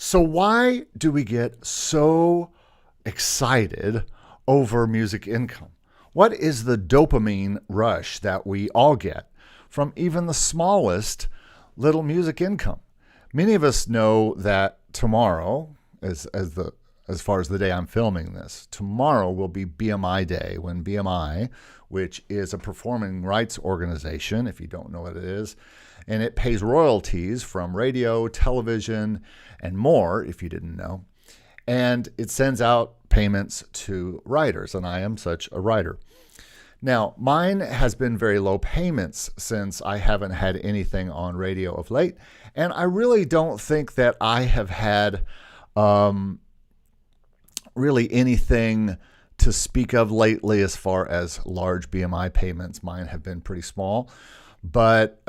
So why do we get so excited over music income? What is the dopamine rush that we all get from even the smallest little music income? Many of us know that tomorrow, as far as the day I'm filming this, tomorrow will be BMI Day, when BMI, which is a performing rights organization, if you don't know what it is, and it pays royalties from radio, television, and more, if you didn't know. And it sends out payments to writers, and I am such a writer. Now, mine has been very low payments since I haven't had anything on radio of late, and I really don't think that I have had really anything to speak of lately as far as large BMI payments. Mine have been pretty small, but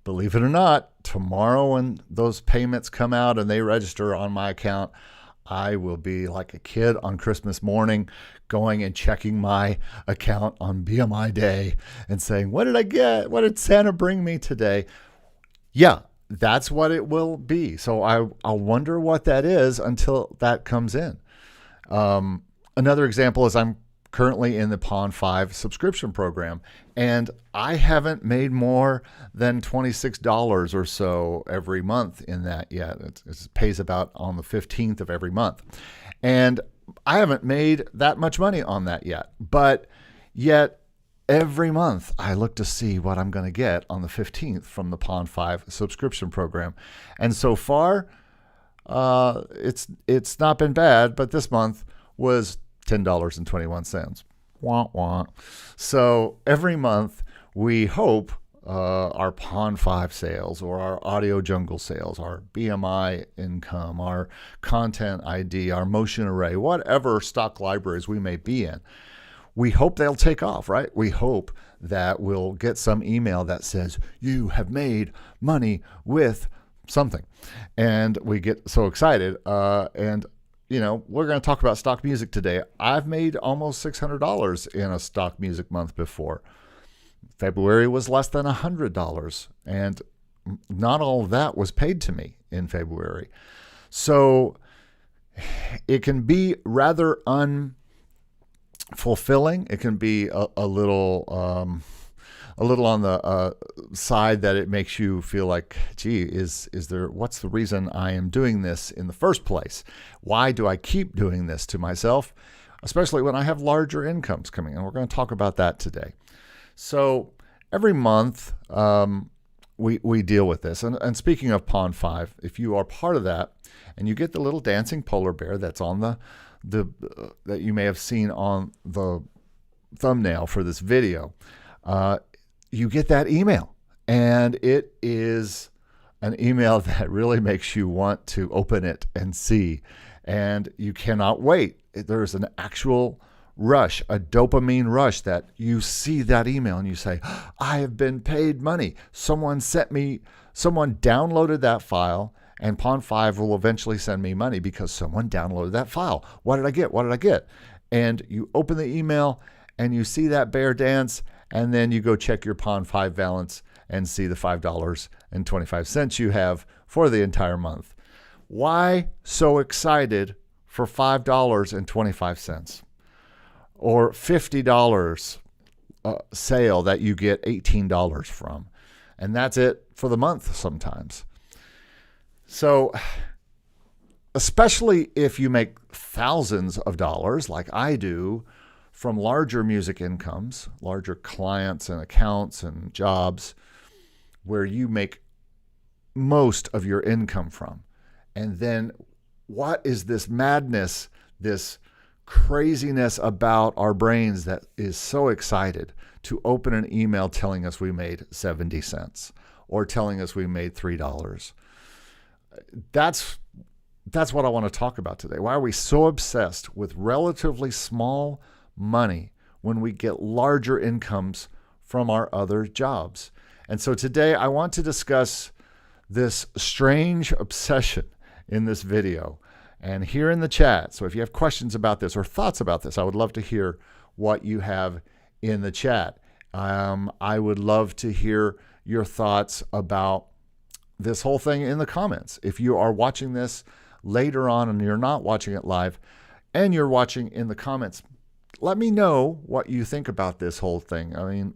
believe it or not, tomorrow when those payments come out and they register on my account, I will be like a kid on Christmas morning going and checking my account on BMI Day and saying, what did I get? What did Santa bring me today? Yeah, that's what it will be. So I'll wonder what that is until that comes in. Another example is I'm currently in the Pond 5 subscription program, and I haven't made more than $26 or so every month in that yet. It pays about on the 15th of every month. And I haven't made that much money on that yet. But yet every month I look to see what I'm going to get on the 15th from the Pond 5 subscription program. And so far, it's not been bad, but this month was $10.21. Wah, wah. So every month we hope our Pond 5 sales or our Audio Jungle sales, our BMI income, our content ID, our motion array, whatever stock libraries we may be in, we hope they'll take off, right? We hope that we'll get some email that says, you have made money with something. And we get so excited. And you know, we're going to talk about stock music today. I've made almost $600 in a stock music month before. February was less than $100, and not all of that was paid to me in February. So it can be rather unfulfilling. It can be a little on the side that it makes you feel like, gee, what's the reason I am doing this in the first place? Why do I keep doing this to myself, especially when I have larger incomes coming in? We're going to talk about that today. So every month we deal with this. And speaking of Pond 5, if you are part of that and you get the little dancing polar bear that's on the that you may have seen on the thumbnail for this video, you get that email, and it is an email that really makes you want to open it and see, and you cannot wait. There's an actual rush, a dopamine rush, that you see that email and you say, I have been paid money. Someone downloaded that file, and Pond 5 will eventually send me money because someone downloaded that file. What did I get? What did I get? And you open the email and you see that bear dance, and then you go check your Pond 5 balance and see the $5.25 you have for the entire month. Why so excited for $5.25 or $50 sale that you get $18 from? And that's it for the month sometimes. So especially if you make thousands of dollars like I do from larger music incomes, larger clients and accounts and jobs where you make most of your income from. And then what is this madness, this craziness about our brains that is so excited to open an email telling us we made 70 cents or telling us we made $3? That's what I want to talk about today. Why are we so obsessed with relatively small money when we get larger incomes from our other jobs? And so today I want to discuss this strange obsession in this video and here in the chat. So if you have questions about this or thoughts about this, I would love to hear what you have in the chat. I would love to hear your thoughts about this whole thing in the comments. If you are watching this later on and you're not watching it live and you're watching in the comments, let me know what you think about this whole thing. I mean,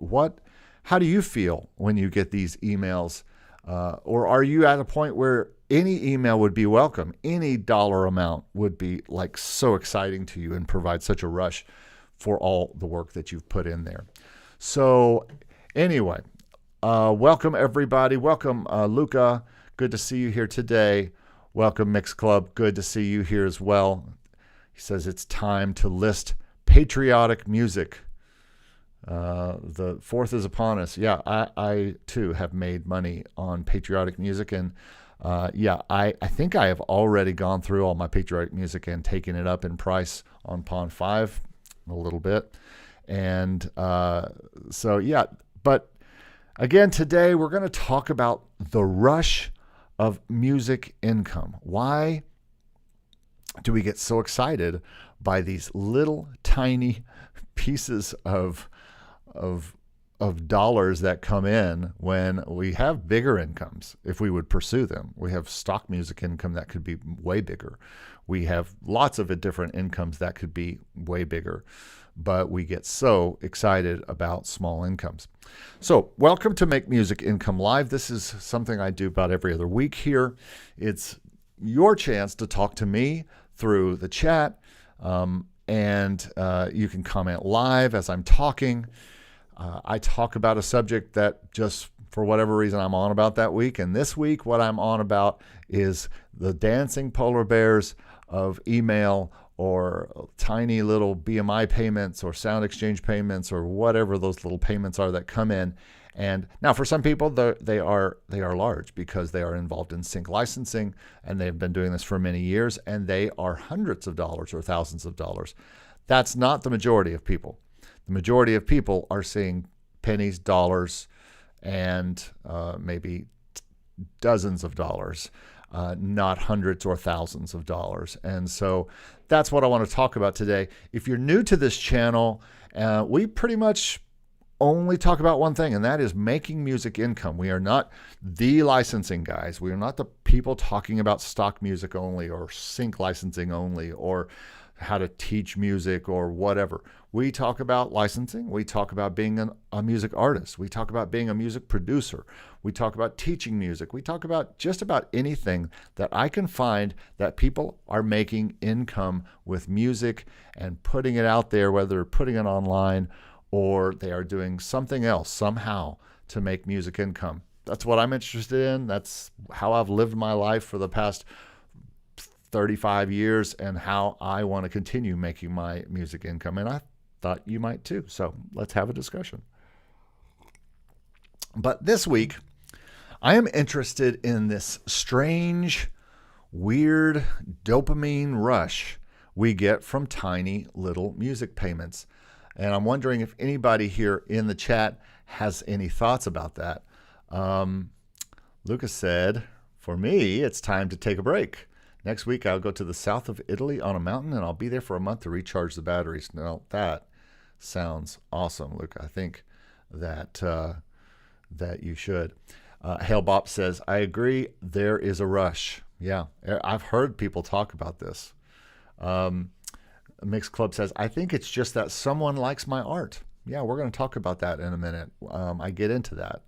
how do you feel when you get these emails? Or are you at a point where any email would be welcome? Any dollar amount would be like so exciting to you and provide such a rush for all the work that you've put in there. So anyway, welcome everybody. Welcome Luca. Good to see you here today. Welcome Mix Club. Good to see you here as well. He says it's time to list patriotic music. The 4th is upon us. Yeah, I too have made money on patriotic music. And I think I have already gone through all my patriotic music and taken it up in price on Pond 5 a little bit. And but again, today we're going to talk about the rush of music income. Why do we get so excited by these little tiny pieces of dollars that come in when we have bigger incomes if we would pursue them? We have stock music income that could be way bigger. We have lots of different incomes that could be way bigger, but we get so excited about small incomes. So welcome to Make Music Income Live. This is something I do about every other week here. It's your chance to talk to me through the chat, and you can comment live as I'm talking. I talk about a subject that just for whatever reason I'm on about that week. And this week, what I'm on about is the dancing polar bears of email or tiny little BMI payments or SoundExchange payments or whatever those little payments are that come in. And now for some people, they are large because they are involved in sync licensing and they've been doing this for many years and they are hundreds of dollars or thousands of dollars. That's not the majority of people. The majority of people are seeing pennies, dollars, and maybe dozens of dollars, not hundreds or thousands of dollars. And so that's what I want to talk about today. If you're new to this channel, we pretty much only talk about one thing, and that is making music income. We are not the licensing guys. We are not the people talking about stock music only or sync licensing only or how to teach music or whatever. We talk about licensing. We talk about being a music artist. We talk about being a music producer. We talk about teaching music. We talk about just about anything that I can find that people are making income with music and putting it out there, whether they're putting it online or they are doing something else somehow to make music income. That's what I'm interested in. That's how I've lived my life for the past 35 years and how I want to continue making my music income. And I thought you might too. So let's have a discussion. But this week, I am interested in this strange, weird dopamine rush we get from tiny little music payments. And I'm wondering if anybody here in the chat has any thoughts about that. Lucas said, for me, it's time to take a break. Next week, I'll go to the south of Italy on a mountain, and I'll be there for a month to recharge the batteries. Now, that sounds awesome, Luke. I think that you should. Hail Bop says, I agree, there is a rush. Yeah, I've heard people talk about this. Mixed Club says, I think it's just that someone likes my art. Yeah, we're going to talk about that in a minute. I get into that.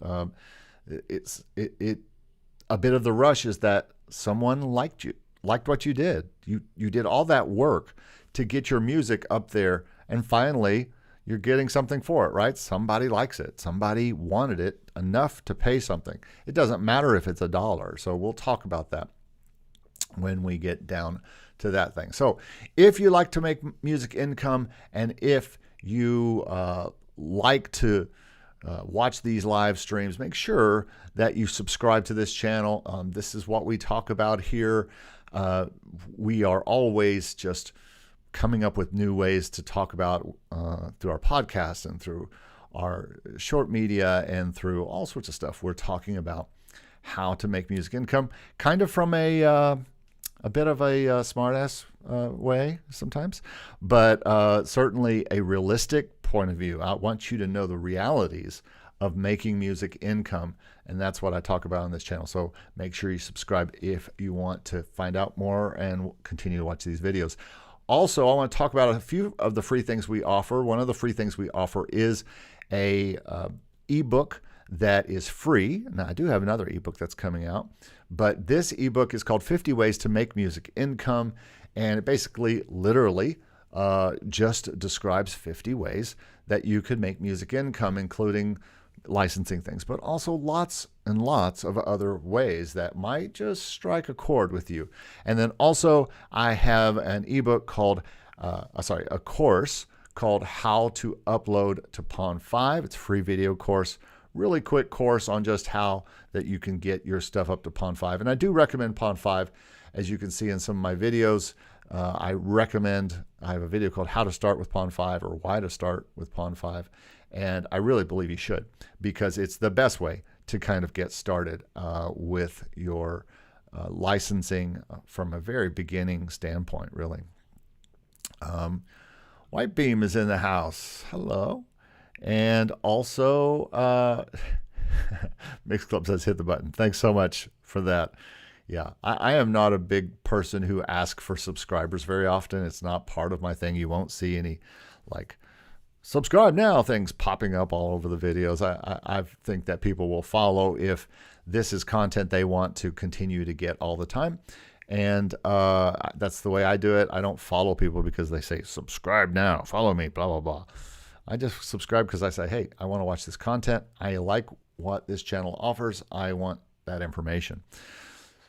A bit of the rush is that someone liked what you did. You did all that work to get your music up there, and finally you're getting something for it, right? Somebody likes it. Somebody wanted it enough to pay something. It doesn't matter if it's $1. So we'll talk about that when we get down to that thing. So if you like to make music income, and if you like to watch these live streams, make sure that you subscribe to this channel. This is what we talk about here. We are always just coming up with new ways to talk about through our podcast and through our short media and through all sorts of stuff. We're talking about how to make music income, kind of from a bit of a smart-ass way sometimes, but certainly a realistic point of view. I want you to know the realities of making music income And that's what I talk about on this channel. So make sure you subscribe if you want to find out more and continue to watch these videos. Also, I want to talk about a few of the free things we offer. One of the free things we offer is a ebook that is free. Now, I do have another ebook that's coming out, but this ebook is called 50 Ways to Make Music Income, and it basically, literally, just describes 50 ways that you could make music income, including licensing things, but also lots and lots of other ways that might just strike a chord with you. And then also, I have an ebook called, a course called How to Upload to Pond5. It's a free video course, really quick course on just how that you can get your stuff up to Pond5. And I do recommend Pond5, as you can see in some of my videos. I have a video called How to Start with Pond5 or Why to Start with Pond5. And I really believe you should, because it's the best way to kind of get started with your licensing from a very beginning standpoint, really. White Beam is in the house. Hello. And also, Mix Club says hit the button. Thanks so much for that. Yeah, I am not a big person who asks for subscribers very often. It's not part of my thing. You won't see any like subscribe now things popping up all over the videos. I think that people will follow if this is content they want to continue to get all the time. And that's the way I do it. I don't follow people because they say, subscribe now, follow me, blah, blah, blah. I just subscribe because I say, hey, I want to watch this content. I like what this channel offers. I want that information.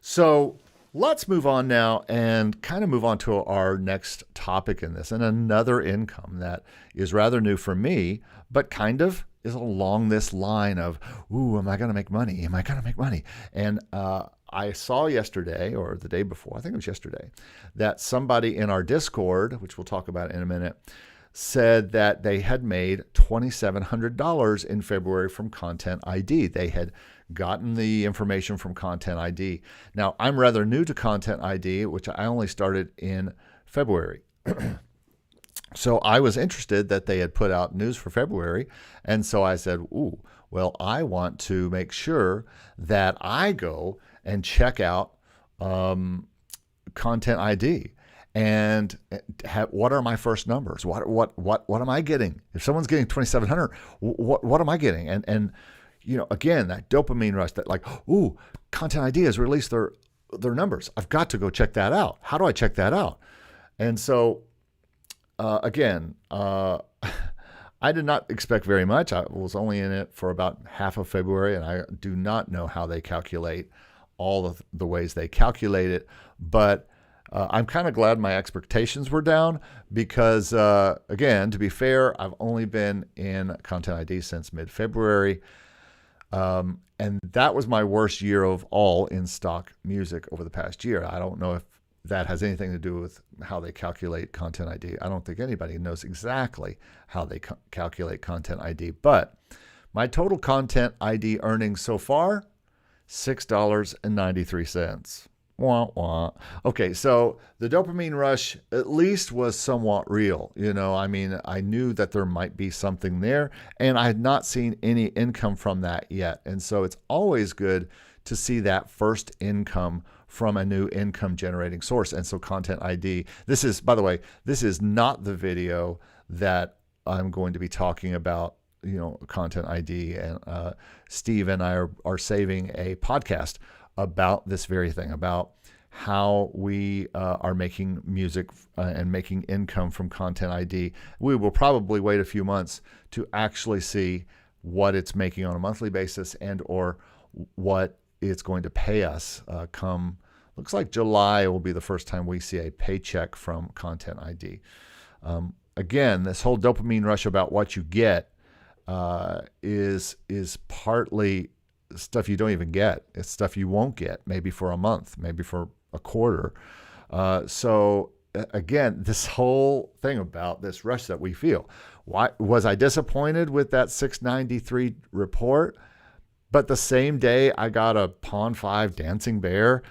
So let's move on now and kind of move on to our next topic in this, and another income that is rather new for me, but kind of is along this line of, ooh, am I going to make money? Am I going to make money? And I saw yesterday, or the day before, I think it was yesterday, that somebody in our Discord, which we'll talk about in a minute, said that they had made $2,700 in February from Content ID. They had gotten the information from Content ID. Now, I'm rather new to Content ID, which I only started in February. So I was interested that they had put out news for February. And so I said, ooh, well, I want to make sure that I go and check out Content ID. And what are my first numbers? What am I getting? If someone's getting 2,700, what am I getting? And you know, again, that dopamine rush, that like, ooh, Content ID has released their numbers. I've got to go check that out. How do I check that out? And so, again, I did not expect very much. I was only in it for about half of February, and I do not know how they calculate all of the ways they calculate it, but I'm kind of glad my expectations were down because, again, to be fair, I've only been in Content ID since mid-February, and that was my worst year of all in stock music over the past year. I don't know if that has anything to do with how they calculate Content ID. I don't think anybody knows exactly how they calculate Content ID, but my total Content ID earnings so far, $6.93. Wah, wah. Okay, so the dopamine rush at least was somewhat real. You know, I mean, I knew that there might be something there, and I had not seen any income from that yet. And so it's always good to see that first income from a new income generating source. And so Content ID, this is, by the way, this is not the video that I'm going to be talking about, you know, Content ID. And Steve and I are saving a podcast about this very thing, about how we are making music and making income from Content ID. We will probably wait a few months to actually see what it's making on a monthly basis and or what it's going to pay us come, looks like July will be the first time we see a paycheck from Content ID. Again, this whole dopamine rush about what you get is partly stuff you don't even get. It's stuff you won't get, maybe for a month, maybe for a quarter. So again, this whole thing about this rush that we feel. Why was I disappointed with that 693 report? But the same day I got a Pond5 Dancing Bear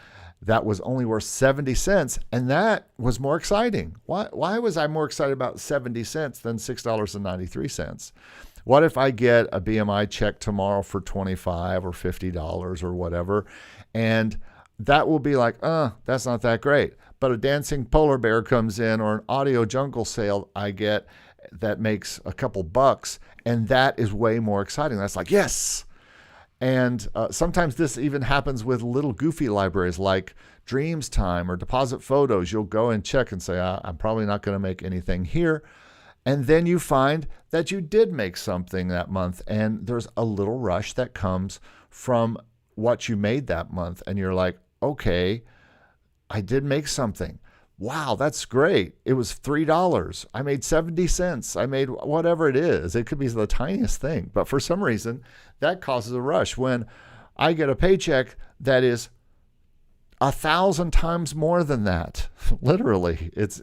that was only worth 70 cents, and that was more exciting. Why was I more excited about 70 cents than $6.93? What if I get a BMI check tomorrow for $25 or $50 or whatever, and that will be like, that's not that great. But a dancing polar bear comes in, or an audio jungle sale I get that makes a couple bucks, and that is way more exciting. That's like, yes. And sometimes this even happens with little goofy libraries like Dreams Time or Deposit Photos. You'll go and check and say, I'm probably not going to make anything here. And then you find that you did make something that month, and there's a little rush that comes from what you made that month. And you're like, okay, I did make something. Wow, that's great. It was $3. I made 70 cents. I made whatever it is. It could be the tiniest thing. But for some reason, that causes a rush. When I get a paycheck that is 1,000 times more than that, literally, it's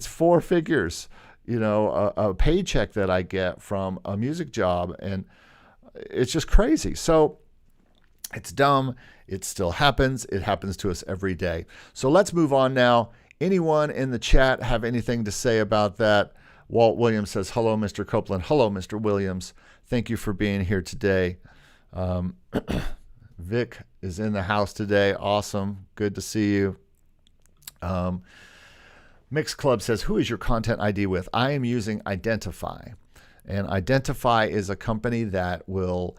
four figures, a paycheck that I get from a music job. And it's just crazy. So it's dumb. It still happens. It happens to us every day. So let's move on now. Anyone in the chat have anything to say about that? Walt Williams says, hello, Mr. Copeland. Hello, Mr. Williams. Thank you for being here today. Vic is in the house today. Awesome. Good to see you. Mix Club says, who is your content ID with? I am using Identify. And Identify is a company that will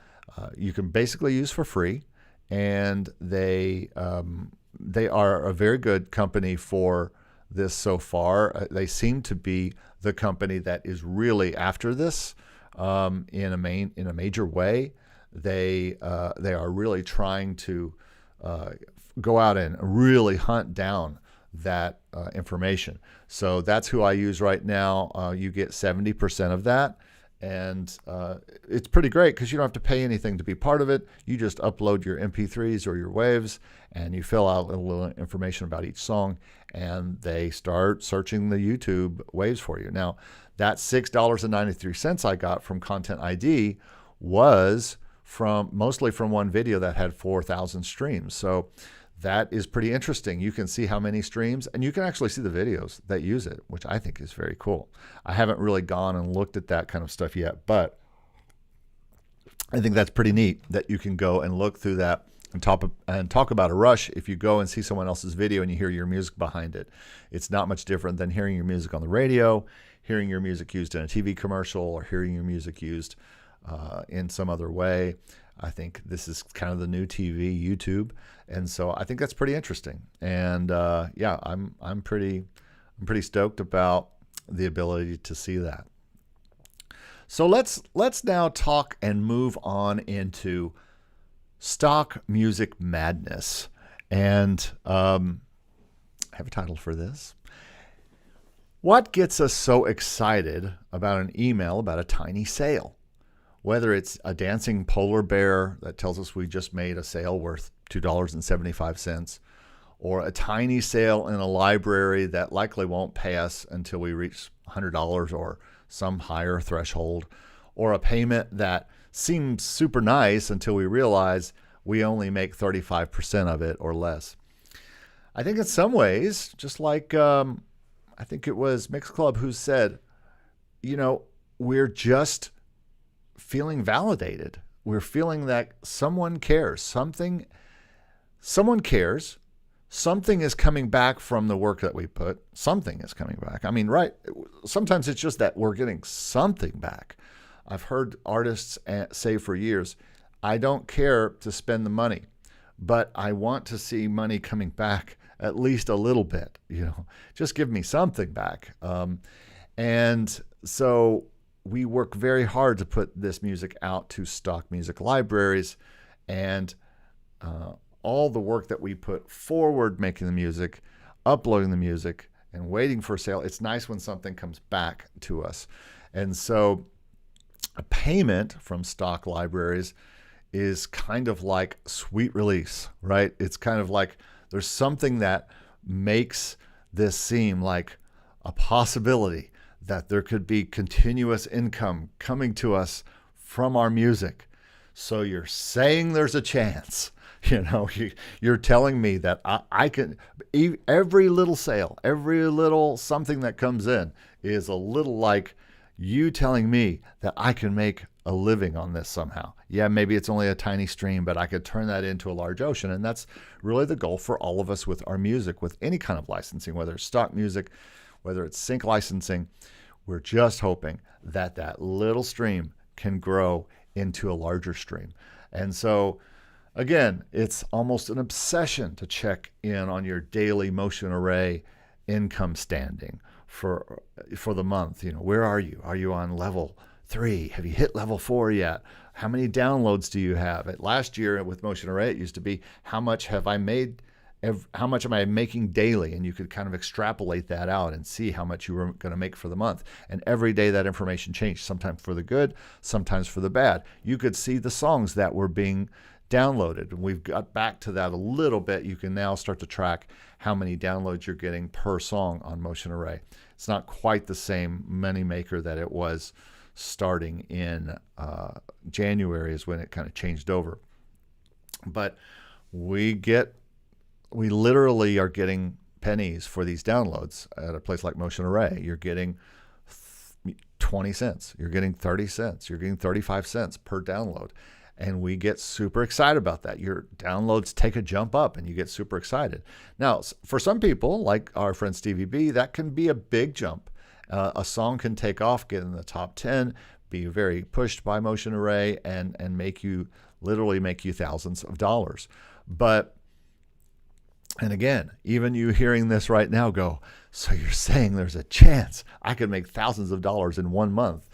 you can basically use for free. And they are a very good company for this so far. They seem to be the company that is really after this in a major way. They are really trying to go out and really hunt down that information. So that's who I use right now. You get 70% of that. And it's pretty great because you don't have to pay anything to be part of it. You just upload your MP3s or your waves, and you fill out a little information about each song, and they start searching the YouTube waves for you. Now, that $6.93 I got from Content ID was mostly from one video that had 4,000 streams. So that is pretty interesting. You can see how many streams, and you can actually see the videos that use it, which I think is very cool. I haven't really gone and looked at that kind of stuff yet, but I think that's pretty neat that you can go and look through that and talk about a rush. If you go and see someone else's video and you hear your music behind it, it's not much different than hearing your music on the radio, hearing your music used in a TV commercial, or hearing your music used in some other way. I think this is kind of the new TV, YouTube, and so I think that's pretty interesting. And I'm pretty stoked about the ability to see that. So let's now talk and move on into stock music madness. And I have a title for this. What gets us so excited about an email about a tiny sale? Whether it's a dancing polar bear that tells us we just made a sale worth $2.75, or a tiny sale in a library that likely won't pay us until we reach $100 or some higher threshold, or a payment that seems super nice until we realize we only make 35% of it or less. I think in some ways, just like I think it was Mix Club who said, we're just feeling validated. We're feeling that someone cares. Someone cares. Something is coming back from the work that we put. Something is coming back. I mean, right. Sometimes it's just that we're getting something back. I've heard artists say for years, I don't care to spend the money, but I want to see money coming back at least a little bit, just give me something back. And so we work very hard to put this music out to stock music libraries, and all the work that we put forward making the music, uploading the music, and waiting for a sale. It's nice when something comes back to us. And so a payment from stock libraries is kind of like sweet release, right? It's kind of like there's something that makes this seem like a possibility that there could be continuous income coming to us from our music. So you're saying there's a chance, you're telling me that I can, every little sale, every little something that comes in is a little like You telling me that I can make a living on this somehow. Yeah, maybe it's only a tiny stream, but I could turn that into a large ocean. And that's really the goal for all of us with our music, with any kind of licensing, whether it's stock music, whether it's sync licensing. We're just hoping that that little stream can grow into a larger stream. And so, again, it's almost an obsession to check in on your daily Motion Array income standing for the month. You know, where are you? Are you on level 3? Have you hit level 4 yet? How many downloads do you have? Last year with Motion Array, it used to be how much have I made? How much am I making daily? And you could kind of extrapolate that out and see how much you were going to make for the month. And every day that information changed, sometimes for the good, sometimes for the bad. You could see the songs that were being downloaded. And we've got back to that a little bit. You can now start to track how many downloads you're getting per song on Motion Array. It's not quite the same money maker that it was starting in January is when it kind of changed over. But we literally are getting pennies for these downloads at a place like Motion Array. You're getting 20 cents, you're getting 30 cents, you're getting 35 cents per download. And we get super excited about that. Your downloads take a jump up and you get super excited. Now, for some people, like our friend Stevie B, that can be a big jump. A song can take off, get in the top 10, be very pushed by Motion Array, and literally make you thousands of dollars. And again, even you hearing this right now go, so you're saying there's a chance I could make thousands of dollars in 1 month?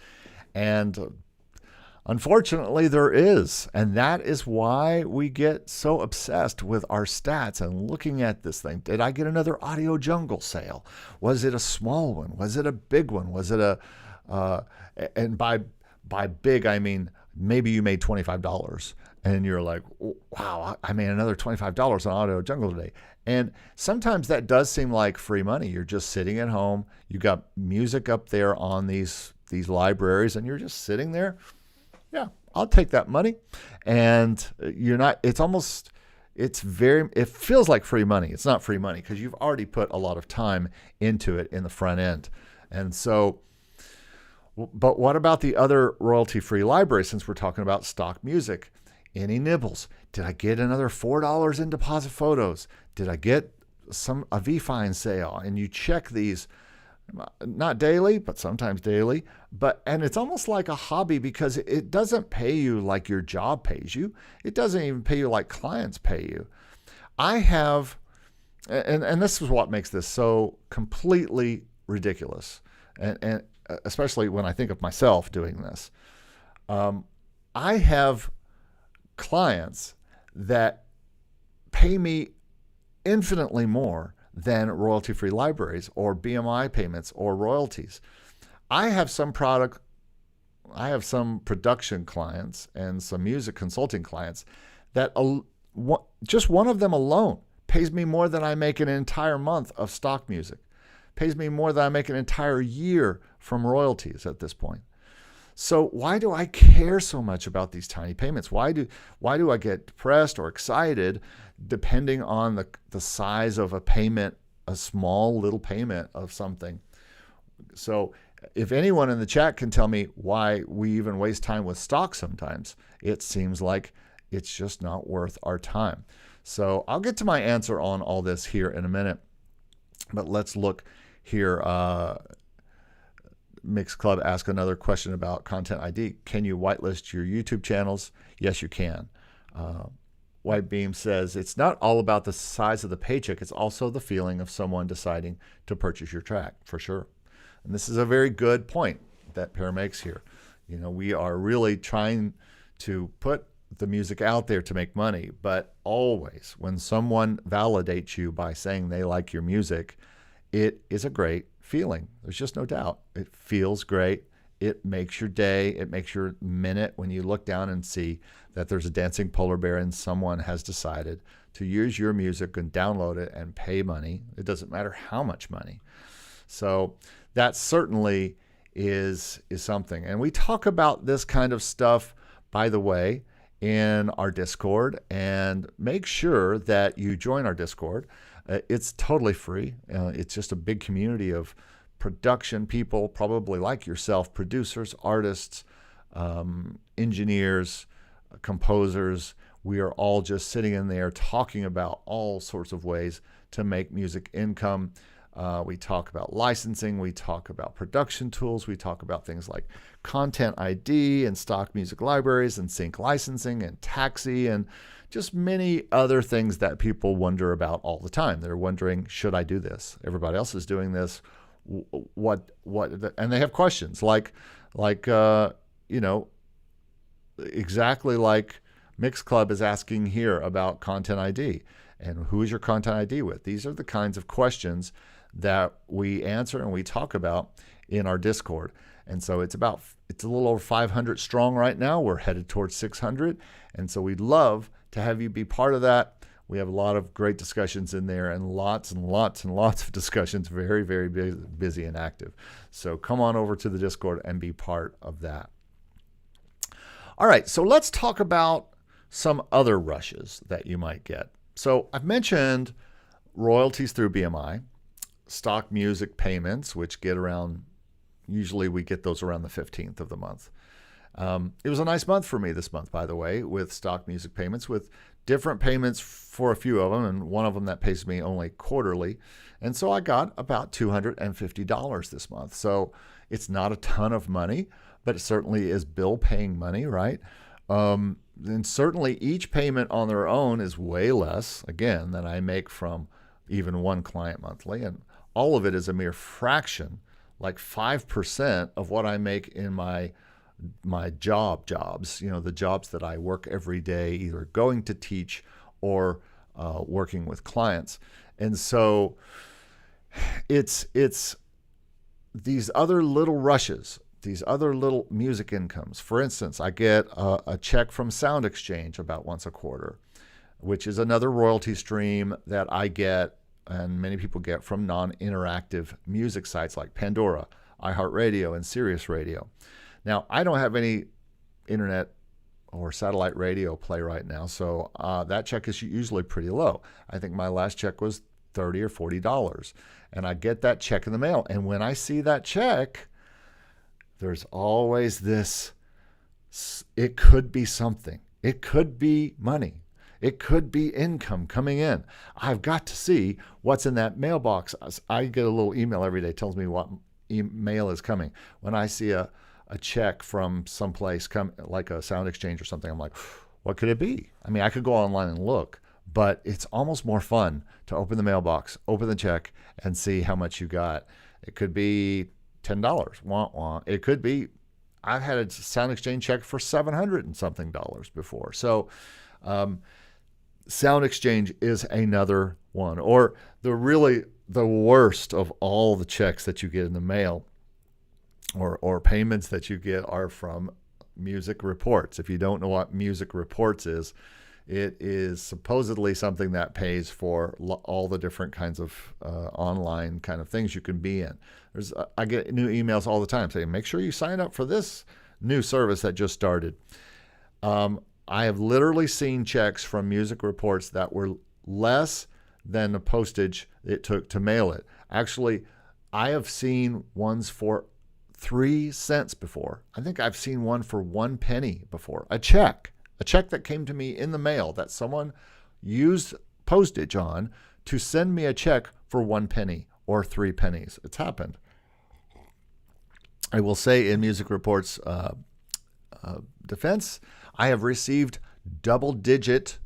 And unfortunately, there is. And that is why we get so obsessed with our stats and looking at this thing. Did I get another Audio Jungle sale? Was it a small one? Was it a big one? Was it and by big, I mean, maybe you made $25 and you're like, wow, I made another $25 on Audio Jungle today. And sometimes that does seem like free money. You're just sitting at home. You got music up there on these libraries and you're just sitting there. Yeah, I'll take that money. And you're not, it feels like free money. It's not free money because you've already put a lot of time into it in the front end. And so, but what about the other royalty-free libraries since we're talking about stock music? Any nibbles? Did I get another $4 in deposit photos? Did I get a VFine sale? And you check these, not daily, but sometimes daily. And it's almost like a hobby because it doesn't pay you like your job pays you. It doesn't even pay you like clients pay you. I have, and this is what makes this so completely ridiculous. And especially when I think of myself doing this. I have clients that pay me infinitely more than royalty-free libraries or BMI payments or royalties. I have some production clients and some music consulting clients that just one of them alone pays me more than I make an entire month of stock music, pays me more than I make an entire year from royalties at this point. So why do I care so much about these tiny payments? Why do I get depressed or excited depending on the size of a payment, a small little payment of something? So if anyone in the chat can tell me why we even waste time with stock sometimes, it seems like it's just not worth our time. So I'll get to my answer on all this here in a minute, but let's look here. Mix Club asked another question about Content ID. Can you whitelist your YouTube channels? Yes, you can. White Beam says, it's not all about the size of the paycheck. It's also the feeling of someone deciding to purchase your track, for sure. And this is a very good point that Per makes here. You know, we are really trying to put the music out there to make money, but always when someone validates you by saying they like your music, it is a great feeling. There's just no doubt. It feels great. It makes your day. It makes your minute when you look down and see that there's a dancing polar bear and someone has decided to use your music and download it and pay money. It doesn't matter how much money. So that certainly is something. And we talk about this kind of stuff, by the way, in our Discord, and make sure that you join our Discord. It's totally free. It's just a big community of production people, probably like yourself, producers, artists, engineers, composers. We are all just sitting in there talking about all sorts of ways to make music income. We talk about licensing. We talk about production tools. We talk about things like content ID and stock music libraries and sync licensing and taxi and just many other things that people wonder about all the time. They're wondering, should I do this? Everybody else is doing this. What? And they have questions like exactly like Mix Club is asking here about content ID and who is your content ID with? These are the kinds of questions that we answer and we talk about in our Discord. And so it's a little over 500 strong right now. We're headed towards 600. And so we'd love to have you be part of that. We have a lot of great discussions in there and lots of discussions, very, very busy and active. So come on over to the Discord and be part of that. All right, so let's talk about some other rushes that you might get. So I've mentioned royalties through BMI, stock music payments, which usually we get those around the 15th of the month. It was a nice month for me this month, by the way, with stock music payments, with different payments for a few of them, and one of them that pays me only quarterly. And so I got about $250 this month. So it's not a ton of money, but it certainly is bill paying money, right? And certainly each payment on their own is way less, again, than I make from even one client monthly. And all of it is a mere fraction, like 5% of what I make in my jobs, the jobs that I work every day, either going to teach or working with clients. And so it's these other little rushes, these other little music incomes. For instance, I get a check from SoundExchange about once a quarter, which is another royalty stream that I get and many people get from non-interactive music sites like Pandora, iHeartRadio, and Sirius Radio. Now, I don't have any internet or satellite radio play right now, so that check is usually pretty low. I think my last check was $30 or $40, and I get that check in the mail. And when I see that check, there's always this, it could be something. It could be money. It could be income coming in. I've got to see what's in that mailbox. I get a little email every day, tells me what mail is coming. When I see a check from someplace like a SoundExchange or something, I'm like, what could it be? I mean, I could go online and look, but it's almost more fun to open the mailbox, open the check, and see how much you got. It could be $10. Wah, wah. It could be, I've had a SoundExchange check for $700 and something before. So SoundExchange is another one. Or the worst of all the checks that you get in the mail or payments that you get are from Music Reports. If you don't know what Music Reports is, it is supposedly something that pays for all the different kinds of online kind of things you can be in. I get new emails all the time saying, make sure you sign up for this new service that just started. I have literally seen checks from Music Reports that were less than the postage it took to mail it. Actually, I have seen ones for 3 cents before. I think I've seen one for 1 penny before. A check that came to me in the mail that someone used postage on to send me a check for 1 penny or 3 pennies. It's happened. I will say in Music Reports defense, I have received double-digit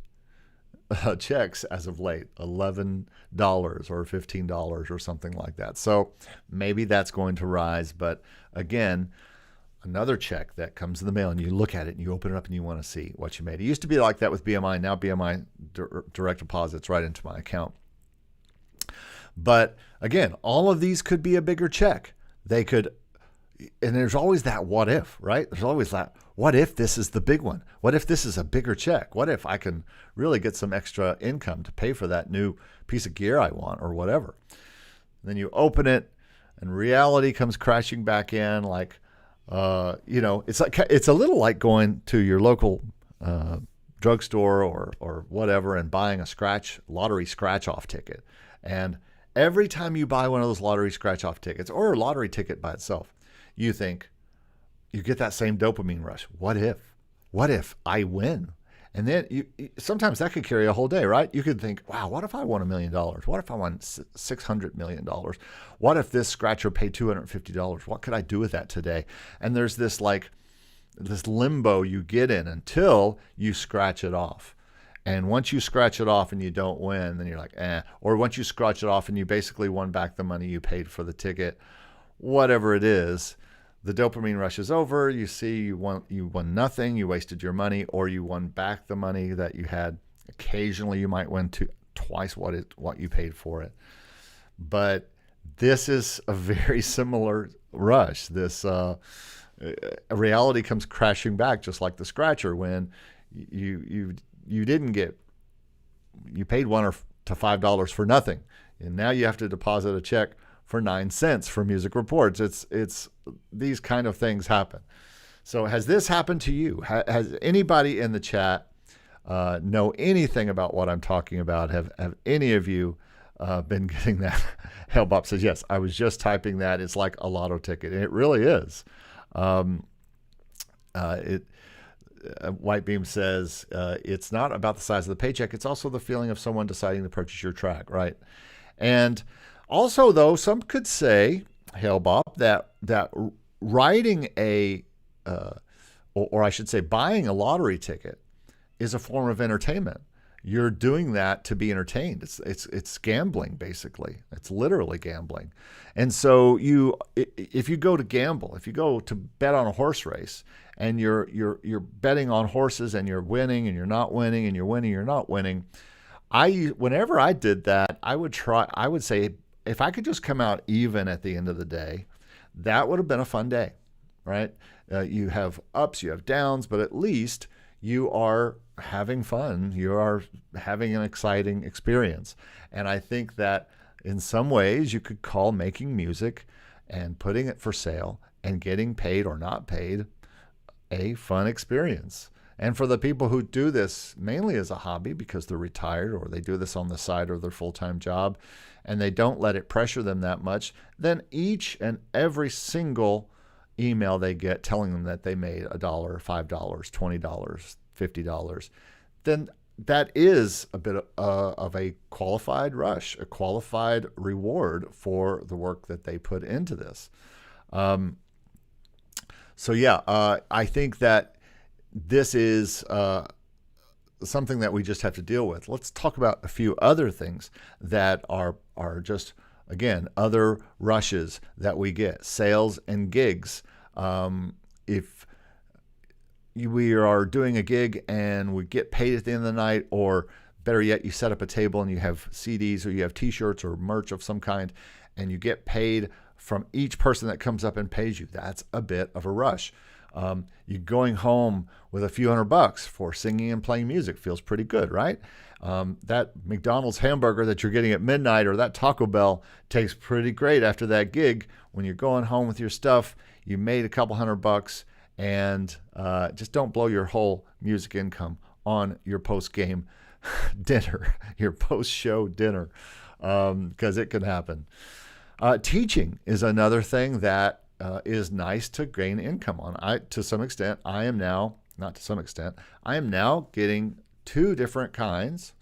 checks as of late, $11 or $15 or something like that. So maybe that's going to rise. But again, another check that comes in the mail and you look at it and you open it up and you want to see what you made. It used to be like that with BMI. Now BMI direct deposits right into my account. But again, all of these could be a bigger check. They could, and there's always that what if, right? There's always that, what if this is the big one? What if this is a bigger check? What if I can really get some extra income to pay for that new piece of gear I want or whatever? And then you open it and reality comes crashing back in like, it's a little like going to your local drugstore or whatever and buying a lottery scratch-off ticket. And Every time you buy one of those lottery scratch-off tickets or a lottery ticket by itself, you think, you get that same dopamine rush. What if? What if I win? And then sometimes that could carry a whole day, right? You could think, wow, what if I won $1 million? What if I won $600 million? What if this scratcher paid $250? What could I do with that today? And there's this limbo you get in until you scratch it off. And once you scratch it off and you don't win, then you're like, eh. Or once you scratch it off and you basically won back the money you paid for the ticket, whatever it is, the dopamine rush is over. You see you won nothing. You wasted your money, or you won back the money that you had. Occasionally, you might win twice what you paid for it. But this is a very similar rush. This reality comes crashing back, just like the scratcher, when you paid $1 to $5 for nothing, and now you have to deposit a check for 9 cents for music reports. It's these kind of things happen. So has this happened to you? Has anybody in the chat know anything about what I'm talking about? Have any of you been getting that? Hellbop says, yes, I was just typing that. It's like a lotto ticket. And it really is. Whitebeam says, it's not about the size of the paycheck. It's also the feeling of someone deciding to purchase your track, right? And also, though, some could say, Hellbop, that writing or I should say buying a lottery ticket is a form of entertainment. You're doing that to be entertained. It's gambling, basically. It's literally gambling. And so if you go to gamble, if you go to bet on a horse race, and you're betting on horses, and you're winning and you're not winning, and you're winning, you're not winning. Whenever I did that, I would say, if I could just come out even at the end of the day, that would have been a fun day, right? You have ups, you have downs, but at least you are having fun. You are having an exciting experience. And I think that in some ways you could call making music and putting it for sale and getting paid or not paid a fun experience. And for the people who do this mainly as a hobby because they're retired, or they do this on the side of their full-time job, and they don't let it pressure them that much, then each and every single email they get telling them that they made $1, $5, $20, $50, then that is a bit of a qualified rush, a qualified reward for the work that they put into this. So yeah, I think that this is something that we just have to deal with. Let's talk about a few other things that are just, again, other rushes that we get. Sales and gigs. If we are doing a gig and we get paid at the end of the night, or better yet, you set up a table and you have CDs or you have t-shirts or merch of some kind, and you get paid from each person that comes up and pays you, that's a bit of a rush. You're going home with a few $100 for singing and playing music feels pretty good, right? That McDonald's hamburger that you're getting at midnight, or that Taco Bell, tastes pretty great after that gig. When you're going home with your stuff, you made a couple $100, and just don't blow your whole music income on your post-game dinner, your post-show dinner, because it can happen. Teaching is another thing that is nice to gain income on. I am now getting three different kinds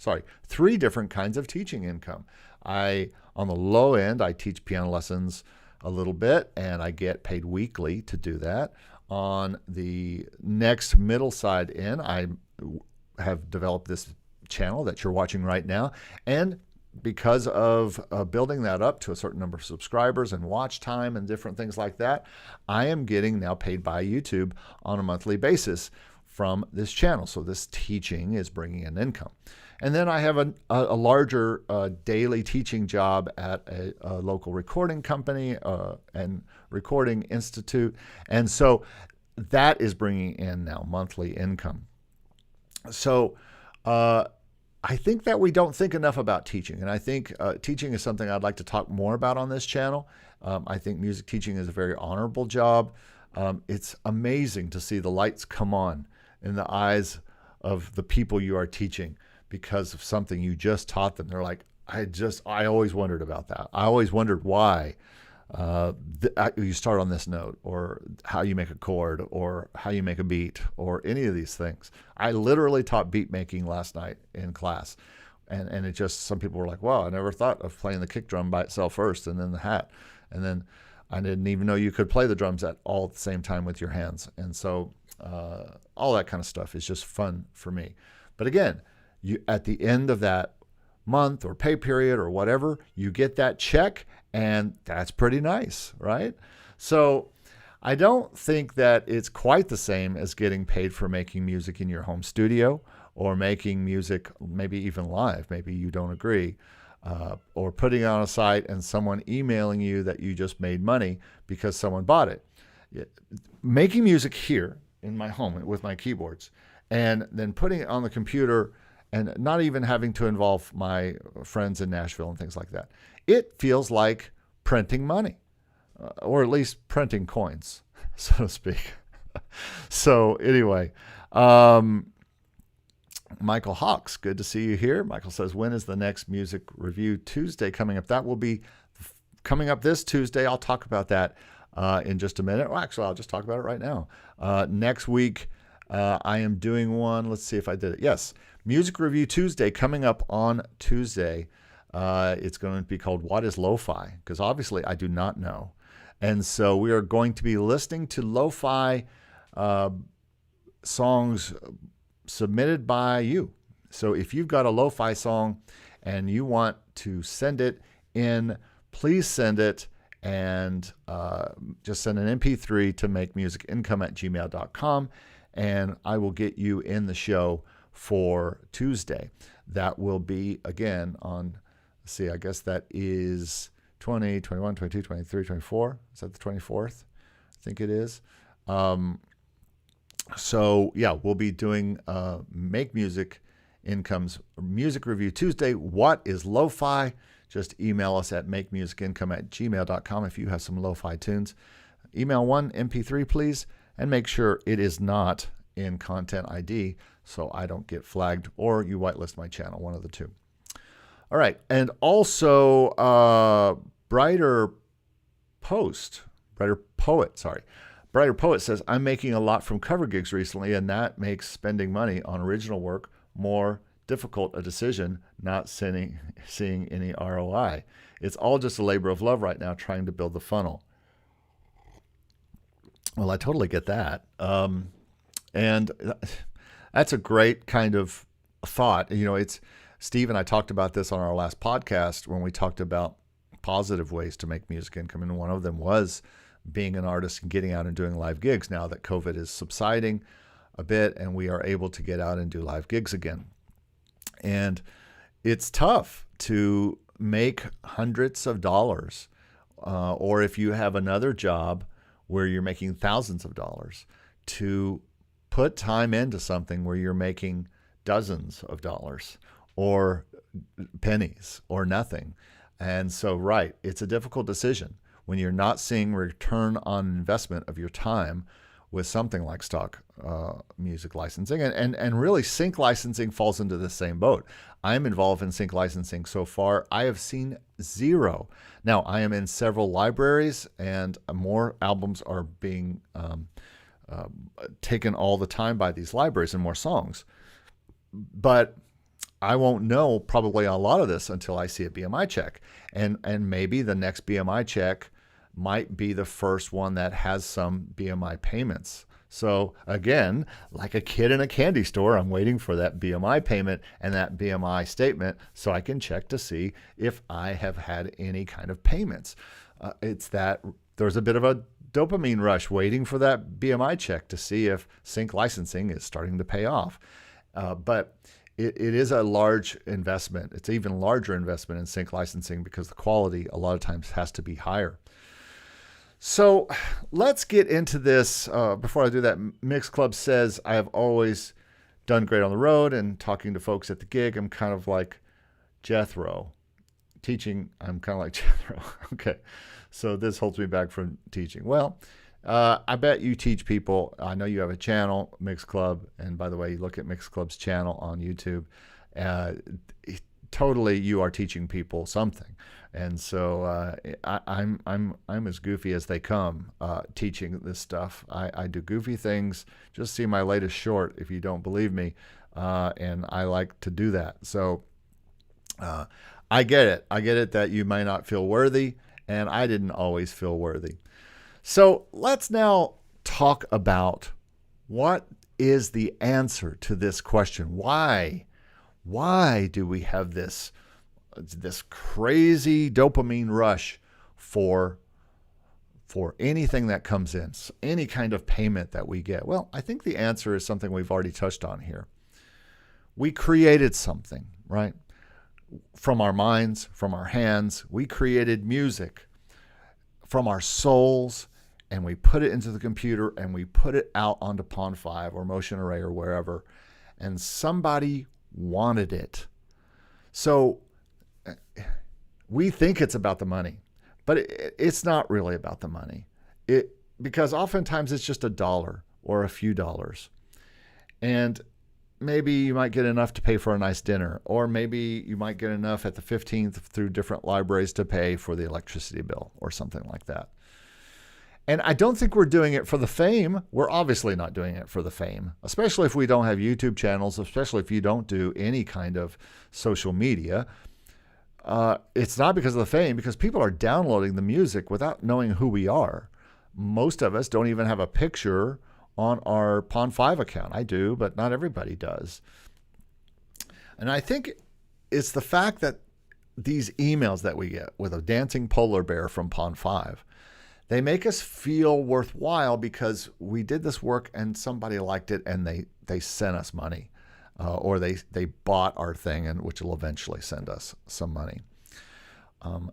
of teaching income. On the low end, I teach piano lessons a little bit, and I get paid weekly to do that. On the next middle side end, I have developed this channel that you're watching right now, and because of building that up to a certain number of subscribers and watch time and different things like that, I am getting now paid by YouTube on a monthly basis from this channel. So this teaching is bringing in income. And then I have a larger daily teaching job at a local recording company and recording institute. And so that is bringing in now monthly income. So I think that we don't think enough about teaching. And I think teaching is something I'd like to talk more about on this channel. I think music teaching is a very honorable job. It's amazing to see the lights come on in the eyes of the people you are teaching because of something you just taught them. They're like, I always wondered about that. I always wondered why you start on this note, or how you make a chord, or how you make a beat, or any of these things. I literally taught beat making last night in class. And it just, some people were like, wow, I never thought of playing the kick drum by itself first and then the hat. And then I didn't even know you could play the drums at all at the same time with your hands. And so all that kind of stuff is just fun for me. But again, you at the end of that month or pay period or whatever, you get that check, and that's pretty nice, right? So I don't think that it's quite the same as getting paid for making music in your home studio, or making music maybe even live. Maybe you don't agree. Or putting it on a site and someone emailing you that you just made money because someone bought it. Making music here in my home with my keyboards, and then putting it on the computer, and not even having to involve my friends in Nashville and things like that. It feels like printing money, or at least printing coins, so to speak. So anyway, Michael Hawks, good to see you here. Michael says, when is the next Music Review Tuesday coming up? That will be coming up this Tuesday. I'll talk about that in just a minute. Well, actually, I'll just talk about it right now. Next week, I am doing one. Let's see if I did it. Yes, Music Review Tuesday coming up on Tuesday. It's going to be called What is Lo-Fi? Because obviously I do not know. And so we are going to be listening to lo-fi songs submitted by you. So if you've got a lo-fi song and you want to send it in, please send it, and just send an MP3 to MakeMusicIncome@gmail.com, and I will get you in the show for Tuesday. That will be, again, on, let's see, I guess that is 20, 21, 22, 23, 24. Is that the 24th? I think it is. So yeah, we'll be doing Make Music Income's Music Review Tuesday. What is lo-fi? Just email us at MakeMusicIncome@gmail.com if you have some lo-fi tunes. Email one MP3, please, and make sure it is not in Content ID so I don't get flagged, or you whitelist my channel, one of the two. All right, and also Brighter Poet says, I'm making a lot from cover gigs recently, and that makes spending money on original work more difficult a decision, not seeing any ROI. It's all just a labor of love right now, trying to build the funnel. Well, I totally get that. And that's a great kind of thought. You know, it's Steve and I talked about this on our last podcast when we talked about positive ways to make music income, and one of them was being an artist and getting out and doing live gigs now that COVID is subsiding a bit and we are able to get out and do live gigs again. And it's tough to make hundreds of dollars, or if you have another job where you're making thousands of dollars, to put time into something where you're making dozens of dollars or pennies or nothing. And so, right, it's a difficult decision when you're not seeing return on investment of your time with something like stock music licensing. And really, sync licensing falls into the same boat. I'm involved in sync licensing so far. I have seen zero. Now, I am in several libraries, and more albums are being taken all the time by these libraries, and more songs. But I won't know probably a lot of this until I see a BMI check. And maybe the next BMI check might be the first one that has some BMI payments. So again, like a kid in a candy store, I'm waiting for that BMI payment and that BMI statement so I can check to see if I have had any kind of payments. It's that there's a bit of a dopamine rush waiting for that BMI check to see if sync licensing is starting to pay off. But it is a large investment. It's an even larger investment in sync licensing because the quality a lot of times has to be higher. So let's get into this. Before I do that, Mix Club says, I have always done great on the road and talking to folks at the gig. I'm kind of like Jethro. Teaching, I'm kind of like Jethro. Okay, so this holds me back from teaching. Well, I bet you teach people. I know you have a channel, Mix Club. And by the way, you look at Mix Club's channel on YouTube. totally you are teaching people something. And so I'm as goofy as they come teaching this stuff. I do goofy things. Just see my latest short if you don't believe me. And I like to do that. So I get it. I get it that you may not feel worthy, and I didn't always feel worthy. So let's now talk about what is the answer to this question. Why do we have this crazy dopamine rush for anything that comes in, any kind of payment that we get? Well, I think the answer is something we've already touched on here. We created something, right? From our minds, from our hands. We created music from our souls, and we put it into the computer, and we put it out onto Pond 5 or Motion Array or wherever, and somebody wanted it. So we think it's about the money, but it's not really about the money. Because oftentimes it's just $1 or a few dollars. And maybe you might get enough to pay for a nice dinner, or maybe you might get enough at the 15th through different libraries to pay for the electricity bill or something like that. And I don't think we're doing it for the fame. We're obviously not doing it for the fame, especially if we don't have YouTube channels, especially if you don't do any kind of social media. It's not because of the fame, because people are downloading the music without knowing who we are. Most of us don't even have a picture on our Pond 5 account. I do, but not everybody does. And I think it's the fact that these emails that we get with a dancing polar bear from Pond 5, they make us feel worthwhile because we did this work and somebody liked it and they sent us money, or they bought our thing, and which will eventually send us some money. And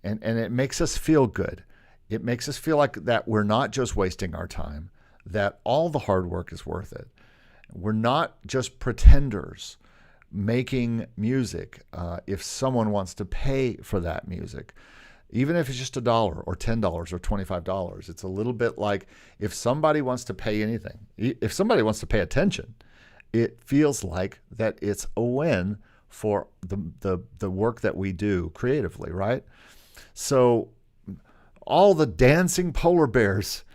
it makes us feel good. It makes us feel like that we're not just wasting our time, that all the hard work is worth it. We're not just pretenders making music. If someone wants to pay for that music, even if it's just $1 or $10 or $25, it's a little bit like if somebody wants to pay anything, if somebody wants to pay attention, it feels like that it's a win for the work that we do creatively, right? So all the dancing polar bears,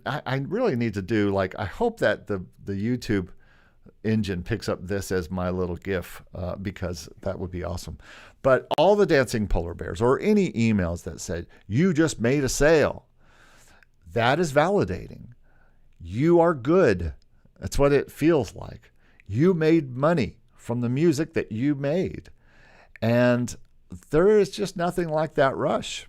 I really need to do, like, I hope that the YouTube engine picks up this as my little GIF, because that would be awesome. But all the dancing polar bears, or any emails that said, you just made a sale, that is validating. You are good. That's what it feels like. You made money from the music that you made. And there is just nothing like that rush.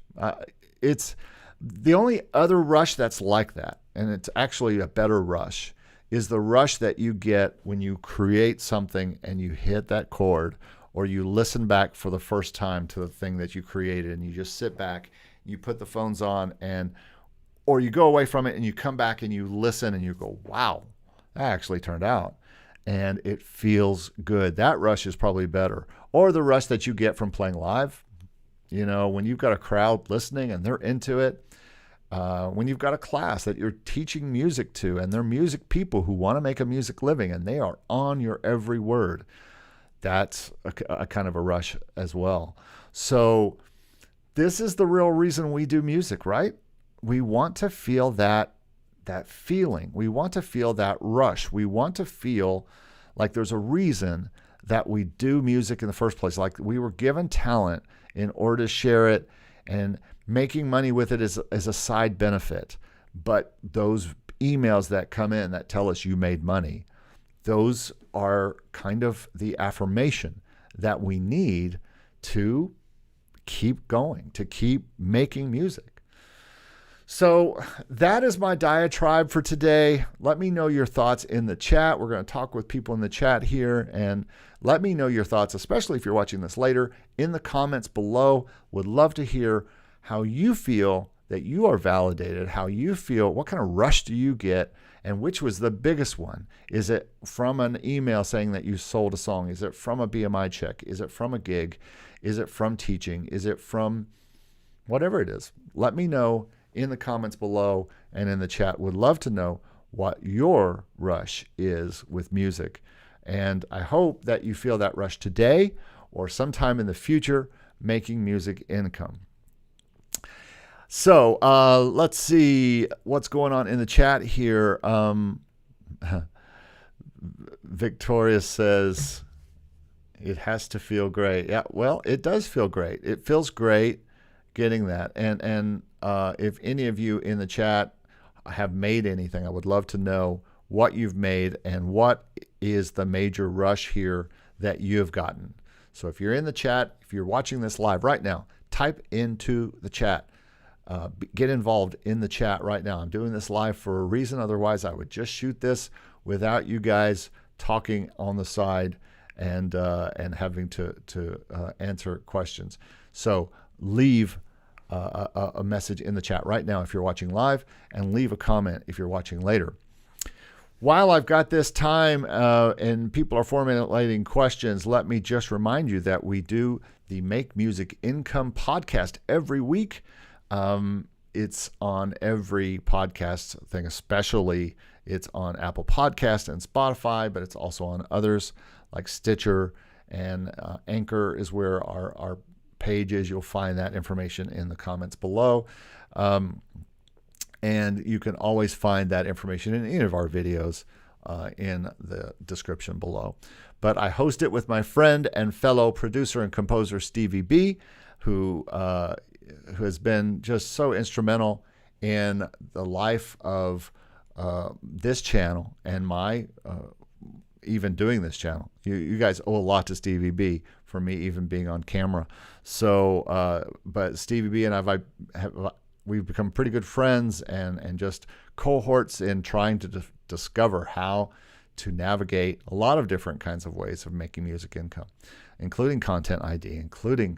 It's the only other rush that's like that, and it's actually a better rush, is the rush that you get when you create something and you hit that chord, or you listen back for the first time to the thing that you created, and you just sit back, you put the phones on, or you go away from it and you come back and you listen and you go, wow, that actually turned out. And it feels good. That rush is probably better. Or the rush that you get from playing live. You know, when you've got a crowd listening and they're into it. When you've got a class that you're teaching music to, and they're music people who want to make a music living, and they are on your every word. That's a kind of a rush as well. So this is the real reason we do music, right? We want to feel that feeling. We want to feel that rush. We want to feel like there's a reason that we do music in the first place. Like we were given talent in order to share it, and making money with it is a side benefit. But those emails that come in that tell us you made money, those are kind of the affirmation that we need to keep going, to keep making music. So that is my diatribe for today. Let me know your thoughts in the chat. We're going to talk with people in the chat here, and let me know your thoughts, especially if you're watching this later, in the comments below. Would love to hear how you feel that you are validated, how you feel, what kind of rush do you get, and which was the biggest one? Is it from an email saying that you sold a song? Is it from a BMI check? Is it from a gig? Is it from teaching? Is it from whatever it is? Let me know in the comments below and in the chat. Would love to know what your rush is with music. And I hope that you feel that rush today, or sometime in the future, making music income. So let's see what's going on in the chat here. Victoria says, it has to feel great. Yeah, well, it does feel great. It feels great getting that. And if any of you in the chat have made anything, I would love to know what you've made and what is the major rush here that you have gotten. So if you're in the chat, if you're watching this live right now, type into the chat. Get involved in the chat right now. I'm doing this live for a reason. Otherwise, I would just shoot this without you guys talking on the side and having to answer questions. So leave a message in the chat right now if you're watching live, and leave a comment if you're watching later. While I've got this time and people are formulating questions, let me just remind you that we do the Make Music Income podcast every week. It's on every podcast thing, especially it's on Apple Podcast and Spotify, but it's also on others like Stitcher, and Anchor is where our page is. You'll find that information in the comments below. And you can always find that information in any of our videos in the description below. But I host it with my friend and fellow producer and composer Stevie B, who has been just so instrumental in the life of this channel and my even doing this channel. You guys owe a lot to Stevie B for me even being on camera. So, but Stevie B and we've become pretty good friends and just cohorts in trying to discover how to navigate a lot of different kinds of ways of making music income, including content ID, including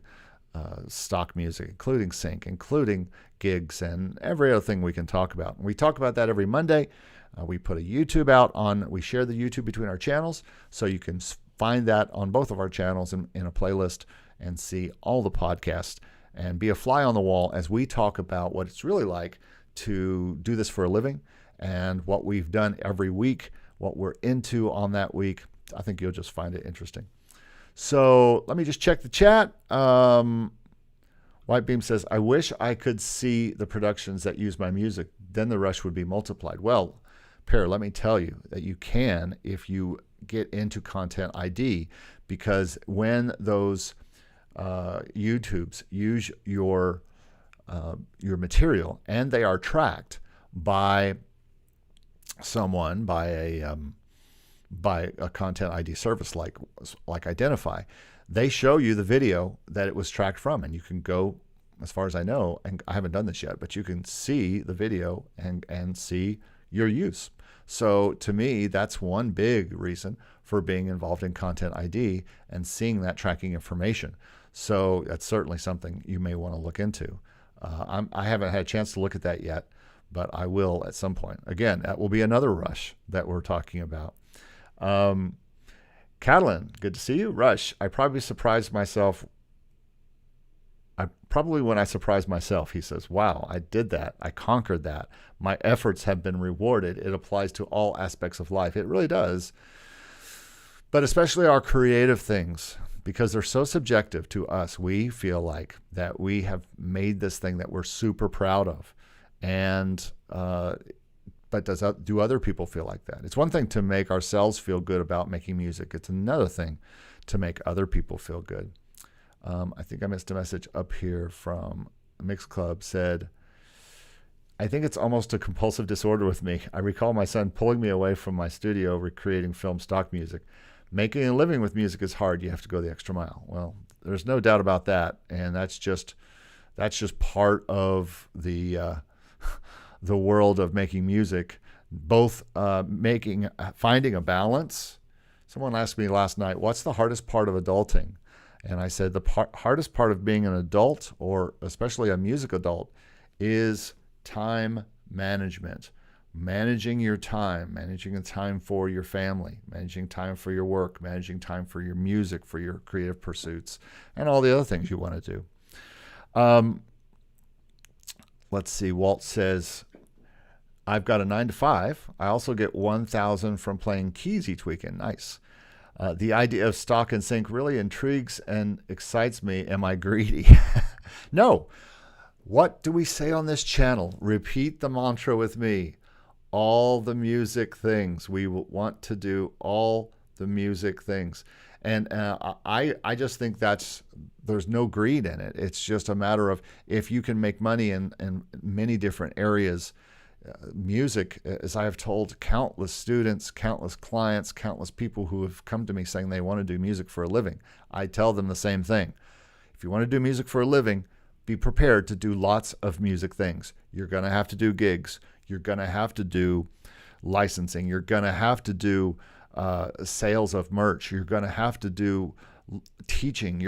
stock music, including sync, including gigs, and every other thing we can talk about. And we talk about that every Monday. We put a YouTube out we share the YouTube between our channels, so you can find that on both of our channels in a playlist and see all the podcasts and be a fly on the wall as we talk about what it's really like to do this for a living and what we've done every week, what we're into on that week. I think you'll just find it interesting. So let me just check the chat. White Beam says, I wish I could see the productions that use my music. Then the rush would be multiplied. Well, Pear, let me tell you that you can if you get into Content ID, because when those YouTubes use your material and they are tracked by someone, by a Content ID service like Identify, they show you the video that it was tracked from, and you can go, as far as I know, and I haven't done this yet, but you can see the video and see your use. So to me, that's one big reason for being involved in Content ID and seeing that tracking information. So that's certainly something you may want to look into. I haven't had a chance to look at that yet, but I will at some point. Again, that will be another rush that we're talking about. Catalin, good to see you. Rush, I probably surprised myself. When I surprised myself, he says, wow, I did that. I conquered that. My efforts have been rewarded. It applies to all aspects of life. It really does. But especially our creative things, because they're so subjective to us. We feel like that we have made this thing that we're super proud of. And, but do other people feel like that? It's one thing to make ourselves feel good about making music. It's another thing to make other people feel good. I think I missed a message up here from Mix Club said, I think it's almost a compulsive disorder with me. I recall my son pulling me away from my studio recreating film stock music. Making a living with music is hard. You have to go the extra mile. Well, there's no doubt about that. And that's just part of the world of making music, both finding a balance. Someone asked me last night, what's the hardest part of adulting? And I said the hardest part of being an adult, or especially a music adult, is time management. Managing your time, managing the time for your family, managing time for your work, managing time for your music, for your creative pursuits, and all the other things you want to do. Let's see. Walt says, I've got a 9 to 5. I also get $1,000 from playing keys each weekend. Nice. The idea of stock and sync really intrigues and excites me. Am I greedy? No. What do we say on this channel? Repeat the mantra with me. All the music things. We want to do all the music things. And I just think there's no greed in it. It's just a matter of if you can make money in many different areas. Music, as I have told countless students, countless clients, countless people who have come to me saying they want to do music for a living, I tell them the same thing. If you want to do music for a living, be prepared to do lots of music things. You're going to have to do gigs. You're going to have to do licensing. You're going to have to do sales of merch. You're going to have to do teaching.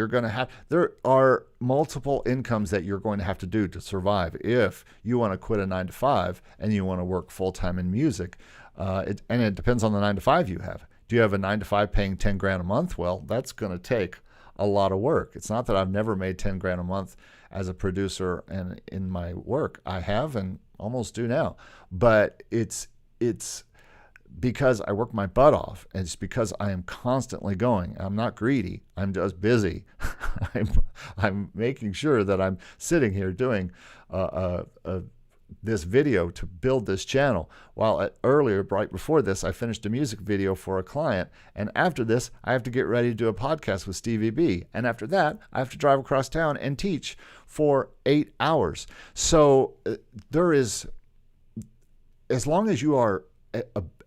There are multiple incomes that you're going to have to do to survive if you want to quit a 9-to-5 and you want to work full-time in music. And it depends on the 9-to-5 you have. Do you have a 9-to-5 paying 10 grand a month? Well, that's going to take a lot of work. It's not that I've never made 10 grand a month as a producer and in my work. I have and almost do now. But it's because I work my butt off, and it's because I am constantly going. I'm not greedy. I'm just busy. I'm making sure that I'm sitting here doing this video to build this channel. While earlier, right before this, I finished a music video for a client, and after this, I have to get ready to do a podcast with Stevie B. And after that, I have to drive across town and teach for 8 hours. So there is, as long as you are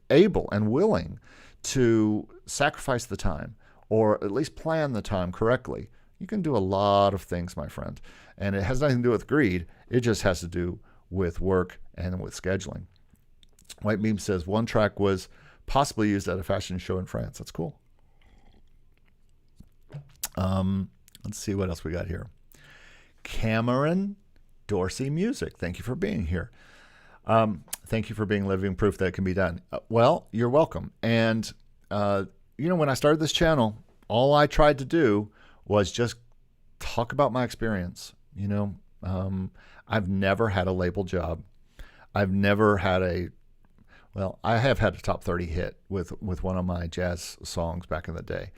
able and willing to sacrifice the time, or at least plan the time correctly, you can do a lot of things, my friend. And it has nothing to do with greed. It just has to do with work and with scheduling. White Meme says one track was possibly used at a fashion show in France. That's cool. Let's see what else we got here. Cameron Dorsey Music. Thank you for being here. Thank you for being living proof that it can be done. Well, you're welcome. And, when I started this channel, all I tried to do was just talk about my experience. I've never had a label job. I've never had I have had a top 30 hit with one of my jazz songs back in the day,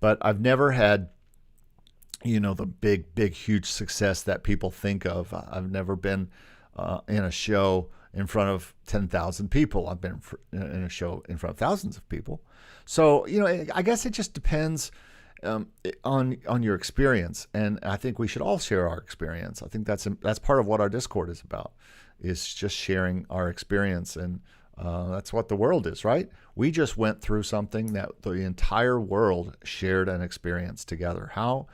but I've never had, the big, huge success that people think of. I've never been in a show in front of 10,000 people. I've been in a show in front of thousands of people. So, I guess it just depends on your experience. And I think we should all share our experience. I think that's part of what our Discord is about, is just sharing our experience. And that's what the world is, right? We just went through something that the entire world shared an experience together. How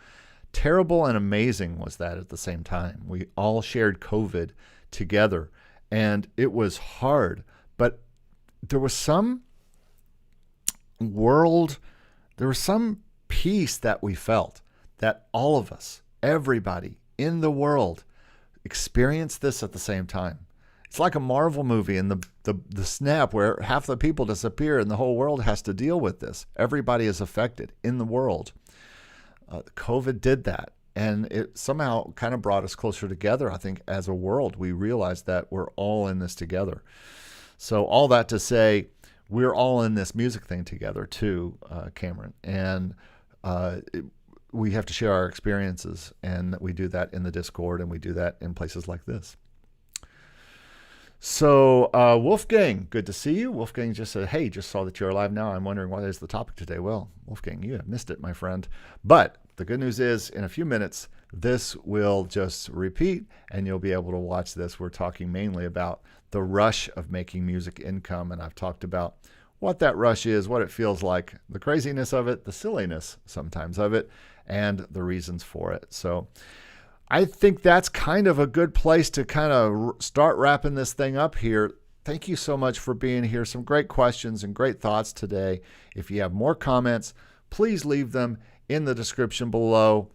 terrible and amazing was that at the same time? We all shared COVID together, and it was hard, but there was some peace that we felt, that all of us, everybody in the world, experienced this at the same time. It's like a Marvel movie in the snap where half the people disappear and the whole world has to deal with this. Everybody is affected in the world. COVID did that, and it somehow kind of brought us closer together. I think as a world, we realized that we're all in this together. So all that to say, we're all in this music thing together too, Cameron. And we have to share our experiences, and we do that in the Discord, and we do that in places like this. So Wolfgang, good to see you. Wolfgang just said, hey, just saw that you're alive now. I'm wondering what is the topic today. Well, Wolfgang, you have missed it, my friend. But the good news is, in a few minutes, this will just repeat, and you'll be able to watch this. We're talking mainly about the rush of making music income, and I've talked about what that rush is, what it feels like, the craziness of it, the silliness sometimes of it, and the reasons for it. So I think that's kind of a good place to kind of start wrapping this thing up here. Thank you so much for being here. Some great questions and great thoughts today. If you have more comments, please leave them in the description below.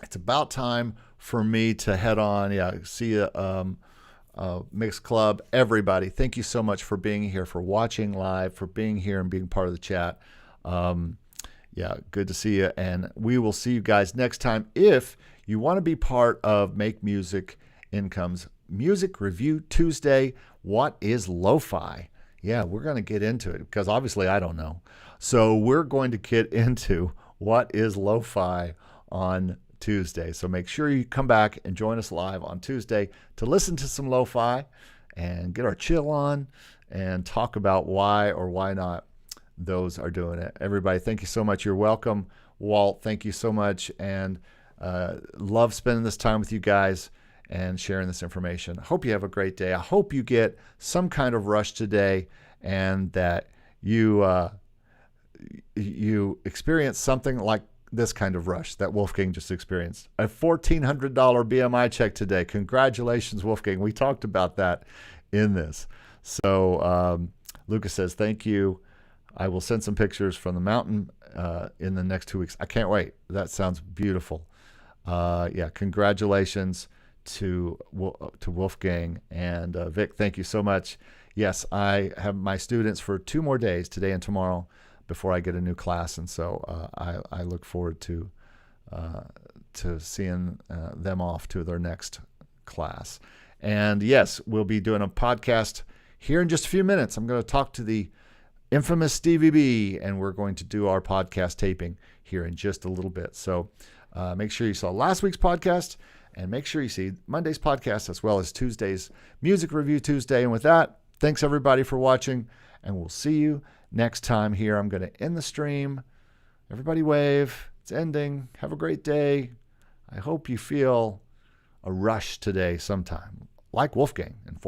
It's about time for me to head on. Yeah, see you, Mix Club. Everybody, thank you so much for being here, for watching live, for being here and being part of the chat. Yeah, good to see you. And we will see you guys next time. If you want to be part of Make Music Income's Music Review Tuesday, what is lo-fi? Yeah, we're going to get into it because obviously I don't know. So we're going to get into what is lo-fi on Tuesday. So make sure you come back and join us live on Tuesday to listen to some lo-fi and get our chill on and talk about why or why not those are doing it. Everybody, thank you so much. You're welcome. Walt, thank you so much. And love spending this time with you guys and sharing this information. I hope you have a great day. I hope you get some kind of rush today and that you experience something like this kind of rush that Wolfgang just experienced. A $1,400 BMI check today. Congratulations, Wolfgang. We talked about that in this. So Lucas says, thank you. I will send some pictures from the mountain in the next 2 weeks. I can't wait. That sounds beautiful. Yeah, congratulations to Wolfgang. And Vic, thank you so much. Yes, I have my students for 2 more days, today and tomorrow, before I get a new class. And so I look forward to seeing them off to their next class. And yes, we'll be doing a podcast here in just a few minutes. I'm going to talk to the infamous Stevie B, and we're going to do our podcast taping here in just a little bit. So make sure you saw last week's podcast, and make sure you see Monday's podcast as well as Tuesday's Music Review Tuesday. And with that, thanks everybody for watching, and we'll see you next time here. I'm going to end the stream. Everybody wave. It's ending. Have a great day. I hope you feel a rush today sometime, like Wolfgang and